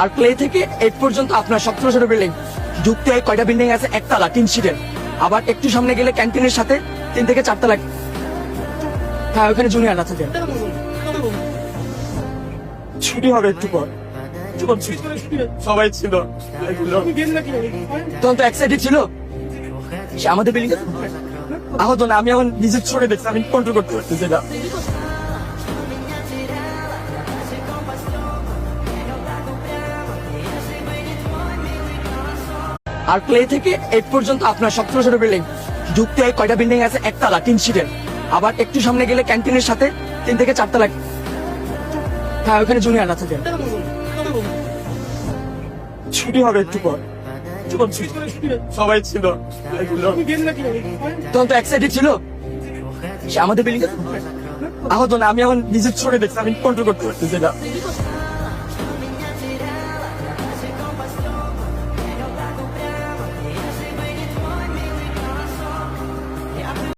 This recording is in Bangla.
আর প্লে থেকে 8 পর্যন্ত আপনার 17 ছোট বিল্ডিং যুক্ত হয়ে কয়টা বিল্ডিং আছে? একতলা 3 সিটের। আবার একটু সামনে গেলে ক্যান্টিনের সাথে 3 থেকে 4 তলা। হ্যাঁ, ওখানে জুনিয়ররা থাকে। ছুটি হবে একটু পর। সবাই ছিল তখন তো এক্সাইটেড ছিল। সে আমাদের বিল্ডিং আহত না, আমি এখন নিজের চোখে দেখছি, আমি কন্ট্রোল করতে পারতেছি না। আর প্লে থেকে 8 পর্যন্ত আপনার 17 ছোট বিল্ডিং যুক্ত হয়ে কয়টা বিল্ডিং আছে? একতলা 3 সিটের। আবার একটু সামনে গেলে ক্যান্টিনের সাথে 3 থেকে 4 তলা। হ্যাঁ, ওখানে জুনিয়ররা থাকে। আর প্লে থেকে 8 পর্যন্ত আপনার 17 ছোট বিল্ডিং যুক্ত হয়ে কয়টা বিল্ডিং আছে? একতলা 3 সিটের। আবার একটু সামনে গেলে ক্যান্টিনের সাথে 3 থেকে 4 তলা। হ্যাঁ, ওখানে জুনিয়ররা থাকে। ছুটি হবে একটু পর। সবাই ছিল তখন তো এক্সাইটেড ছিল। সে আমাদের বিল্ডিং আহত না, আমি এখন নিজের চোখে দেখছি, আমি কন্ট্রোল করতে পারতেছি না।